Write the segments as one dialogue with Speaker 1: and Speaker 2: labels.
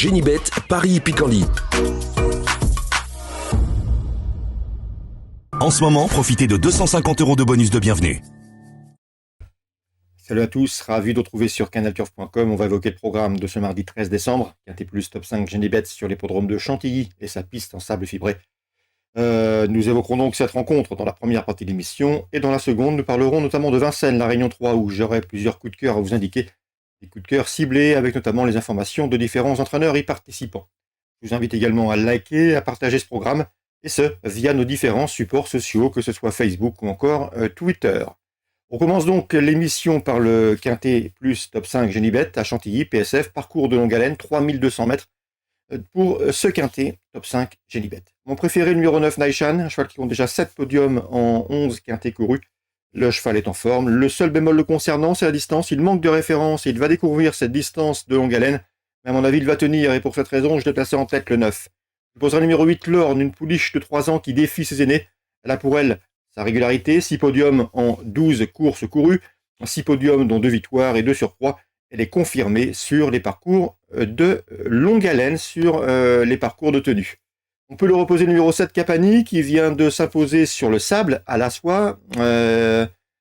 Speaker 1: Génibet, Paris-Picardie. En ce moment, profitez de 250 € de bonus de bienvenue.
Speaker 2: Salut à tous, ravi de retrouver sur canalturf.com. On va évoquer le programme de ce mardi 13 décembre. Quintet plus top 5 Génibet sur l'hippodrome de Chantilly et sa piste en sable fibré. Nous évoquerons donc cette rencontre dans la première partie de l'émission. Et dans la seconde, nous parlerons notamment de Vincennes, la Réunion 3, où j'aurai plusieurs coups de cœur à vous indiquer. Des coups de cœur ciblés avec notamment les informations de différents entraîneurs y participants. Je vous invite également à liker, à partager ce programme, et ce, via nos différents supports sociaux, que ce soit Facebook ou encore Twitter. On commence donc l'émission par le Quintet plus top 5 Génibet à Chantilly, PSF, parcours de longue haleine, 3200 mètres pour ce Quintet top 5 Génibet. Mon préféré, le numéro 9, Naishan, un cheval qui compte déjà 7 podiums en 11 Quintets courus. Le cheval est en forme. Le seul bémol le concernant, c'est la distance. Il manque de référence et il va découvrir cette distance de longue haleine. Mais à mon avis, il va tenir et pour cette raison, je l'ai placé en tête le 9. Je poserai le numéro 8, Lorne, une pouliche de 3 ans qui défie ses aînés. Elle a pour elle sa régularité, 6 podiums en 12 courses courues, 6 podiums dont 2 victoires et 2 surcroît. Elle est confirmée sur les parcours de longue haleine, sur les parcours de tenue. On peut le reposer le numéro 7, Capani, qui vient de s'imposer sur le sable, à la soie,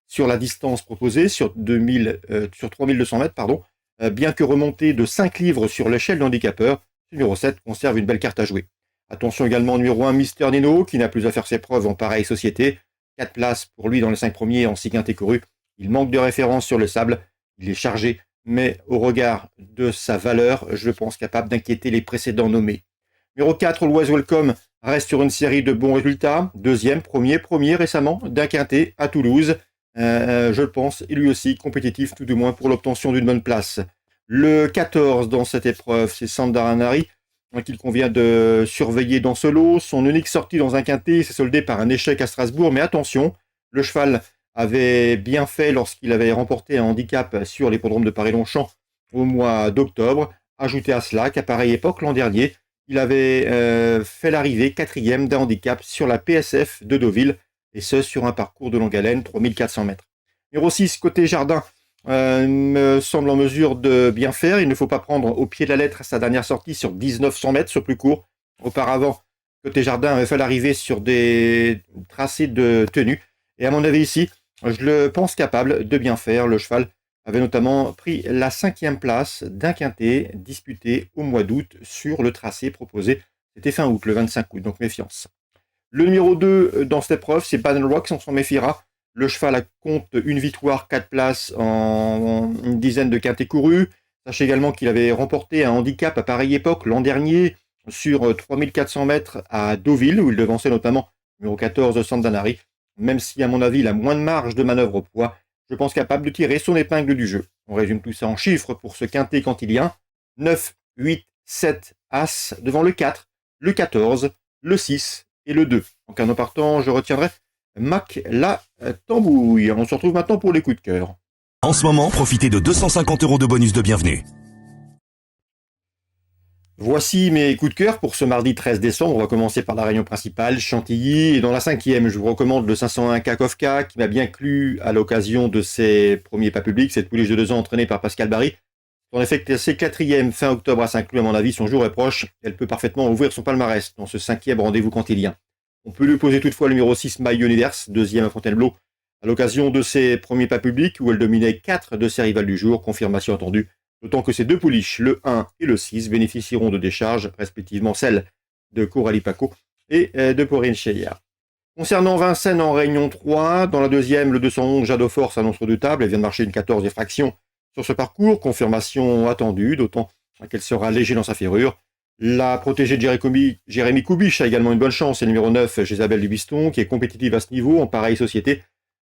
Speaker 2: sur la distance proposée, sur 3200 mètres, bien que remonté de 5 livres sur l'échelle d'handicapeur. Le numéro 7 conserve une belle carte à jouer. Attention également au numéro 1, Mister Nino, qui n'a plus à faire ses preuves en pareille société. 4 places pour lui dans les 5 premiers en 6 quintés courus. Il manque de référence sur le sable. Il est chargé, mais au regard de sa valeur, je pense capable d'inquiéter les précédents nommés. Numéro 4, Always Welcome, reste sur une série de bons résultats. Deuxième, premier récemment, d'un quintet à Toulouse. Je le pense, et lui aussi compétitif, tout du moins pour l'obtention d'une bonne place. Le 14 dans cette épreuve, c'est Sandaranari, qu'il convient de surveiller dans ce lot. Son unique sortie dans un quintet s'est soldée par un échec à Strasbourg, mais attention, le cheval avait bien fait lorsqu'il avait remporté un handicap sur l'hippodrome de Paris-Longchamp au mois d'octobre. Ajoutez à cela qu'à pareille époque, l'an dernier, il avait fait l'arrivée 4e d'un handicap sur la PSF de Deauville, et ce sur un parcours de longue haleine, 3400 mètres. Numéro 6, côté Jardin, me semble en mesure de bien faire. Il ne faut pas prendre au pied de la lettre sa dernière sortie sur 1900 mètres, sur plus court. Auparavant, côté Jardin avait fait l'arrivée sur des tracés de tenue. Et à mon avis ici, je le pense capable de bien faire. Le cheval avait notamment pris la 5e place d'un quintet disputé au mois d'août sur le tracé proposé. C'était fin août, le 25 août, donc méfiance. Le numéro 2 dans cette épreuve, c'est Battle Rocks, on s'en méfiera. Le cheval compte une victoire, 4 places en une dizaine de quintets courus. Sachez également qu'il avait remporté un handicap à pareille époque l'an dernier sur 3400 mètres à Deauville, où il devançait notamment le numéro 14 Sandanari. Même si, à mon avis, il a moins de marge de manœuvre au poids, je pense capable de tirer son épingle du jeu. On résume tout ça en chiffres pour ce quintet cantilien. 9, 8, 7, As devant le 4, le 14, le 6 et le 2. En canot partant, je retiendrai Mac la tambouille. On se retrouve maintenant pour les coups de cœur.
Speaker 1: En ce moment, profitez de 250 € de bonus de bienvenue.
Speaker 2: Voici mes coups de cœur pour ce mardi 13 décembre. On va commencer par la réunion principale, Chantilly. Et dans la 5e, je vous recommande le 501 Kakovka, qui m'a bien plu à l'occasion de ses premiers pas publics. Cette pouliche de 2 ans entraînée par Pascal Barry. En effet, c'est 4e fin octobre à Saint-Cloud, à mon avis, son jour est proche. Elle peut parfaitement ouvrir son palmarès dans ce 5e rendez-vous cantilien. On peut lui poser toutefois le numéro 6, My Universe, 2e à Fontainebleau, à l'occasion de ses premiers pas publics où elle dominait 4 de ses rivales du jour, confirmation attendue, d'autant que ces 2 pouliches, le 1 et le 6, bénéficieront de décharges, respectivement celles de Coralie Paco et de Porine Cheillard. Concernant Vincennes en Réunion 3, dans la 2e, le 211 Jado Force annonce redoutable, elle vient de marcher une 14 et fraction sur ce parcours, confirmation attendue, d'autant qu'elle sera léger dans sa ferrure. La protégée de Jérémy Koubich a également une bonne chance, c'est le numéro 9, Isabelle Dubiston, qui est compétitive à ce niveau, en pareille société.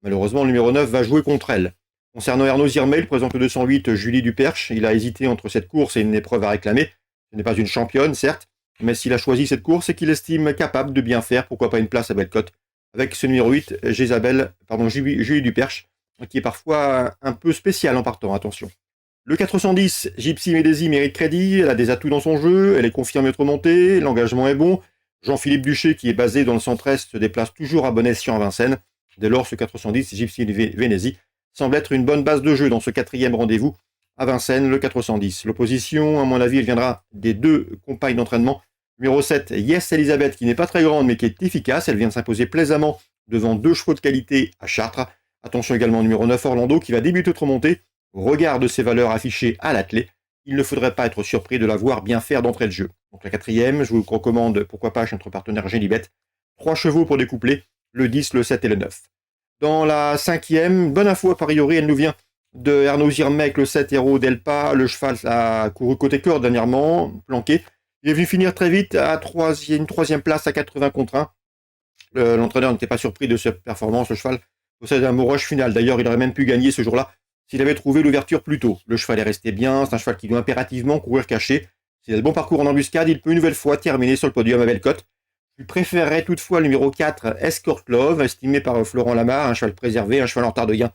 Speaker 2: Malheureusement, le numéro 9 va jouer contre elle. Concernant Ernaud Zirmel, il présente le 208, Julie Duperche. Il a hésité entre cette course et une épreuve à réclamer. Ce n'est pas une championne, certes, mais s'il a choisi cette course, c'est qu'il estime capable de bien faire, pourquoi pas une place à Bellecote, avec ce numéro 8, Julie Duperche, qui est parfois un peu spécial en partant, attention. Le 410, Gypsy Médési mérite crédit, elle a des atouts dans son jeu, elle est confirmée être montée, l'engagement est bon. Jean-Philippe Duché, qui est basé dans le centre-est, se déplace toujours à bon escient à Vincennes. Dès lors, ce 410, Gypsy Vénési, semble être une bonne base de jeu dans ce 4e rendez-vous à Vincennes, le 410. L'opposition, à mon avis, elle viendra des deux compagnes d'entraînement. Numéro 7, Yes Elisabeth, qui n'est pas très grande, mais qui est efficace. Elle vient de s'imposer plaisamment devant 2 chevaux de qualité à Chartres. Attention également, numéro 9, Orlando, qui va débuter autre montée. Au regard de ses valeurs affichées à l'attelé, il ne faudrait pas être surpris de la voir bien faire d'entrée de jeu. Donc la 4e, je vous recommande, pourquoi pas, chez notre partenaire Génibet. 3 chevaux pour découpler, le 10, le 7 et le 9. Dans la 5e, bonne info a priori, elle nous vient de Ernaud Zirmec, le 7 Héros Delpa. Le cheval a couru côté corde dernièrement, planqué. Il est venu finir très vite à une 3e place à 80 contre 1. L'entraîneur n'était pas surpris de cette performance. Le cheval possède un beau rush final. D'ailleurs, il aurait même pu gagner ce jour-là s'il avait trouvé l'ouverture plus tôt. Le cheval est resté bien. C'est un cheval qui doit impérativement courir caché. S'il a le bon parcours en embuscade, il peut une nouvelle fois terminer sur le podium à belle cote. Je préférerais toutefois le numéro 4, Escort Love, estimé par Florent Lamar, un cheval préservé, un cheval en retard de gain.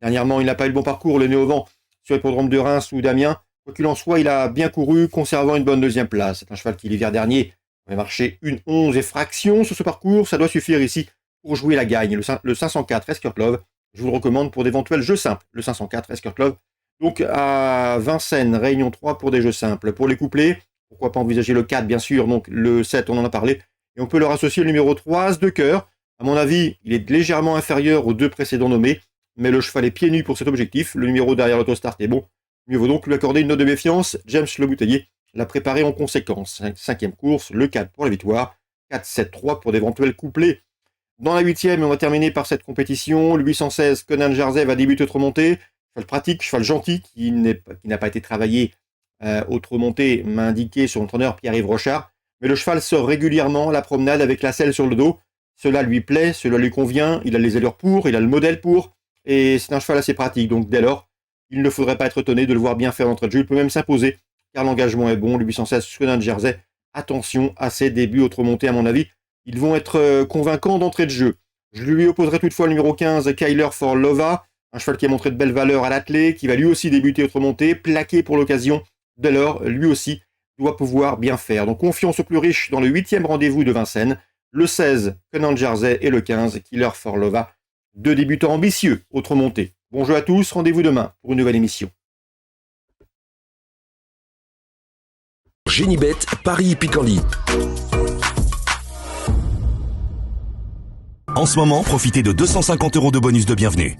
Speaker 2: Dernièrement, il n'a pas eu le bon parcours, le nez au vent, sur l'hippodrome de Reims ou d'Amiens. Quoi qu'il en soit, il a bien couru, conservant une bonne 2e place. C'est un cheval qui, l'hiver dernier, avait marché une 11 et fraction sur ce parcours. Ça doit suffire ici pour jouer la gagne. Le 504, Escort Love, je vous le recommande pour d'éventuels jeux simples. Le 504, Escort Love. Donc à Vincennes, Réunion 3 pour des jeux simples. Pour les couplets, pourquoi pas envisager le 4, bien sûr. Donc le 7, on en a parlé. Et on peut leur associer le numéro 3, As de cœur. À mon avis, il est légèrement inférieur aux 2 précédents nommés, mais le cheval est pieds nus pour cet objectif. Le numéro derrière l'autostart est bon. Mieux vaut donc lui accorder une note de méfiance. James Le Bouteiller l'a préparé en conséquence. 5e course, le 4 pour la victoire. 4, 7, 3 pour d'éventuels couplets. Dans la 8e, on va terminer par cette compétition. Le 816, Conan Jersey va débuter autre montée. Cheval pratique, cheval gentil, qui n'a pas été travaillé autre montée, m'a indiqué sur l'entraîneur Pierre-Yves Rochard. Mais le cheval sort régulièrement à la promenade avec la selle sur le dos. Cela lui plaît, cela lui convient, il a les allures pour, il a le modèle pour, et c'est un cheval assez pratique. Donc dès lors, il ne faudrait pas être étonné de le voir bien faire l'entrée de jeu. Il peut même s'imposer, car l'engagement est bon. Le 816 Conan Jersey, attention à ses débuts autre montée, à mon avis. Ils vont être convaincants d'entrée de jeu. Je lui opposerai toutefois le numéro 15, Kyler for Lova, un cheval qui a montré de belles valeurs à l'attelé, qui va lui aussi débuter autre montée, plaqué pour l'occasion. Dès lors, lui aussi doit pouvoir bien faire. Donc confiance au plus riche dans le 8e rendez-vous de Vincennes, le 16, Conan Jersey, et le 15, Killer for Lova. 2 débutants ambitieux, autre montée. Bon jeu à tous, rendez-vous demain pour une nouvelle émission.
Speaker 1: Génibet, Paris Picardie. En ce moment, profitez de 250 € de bonus de bienvenue.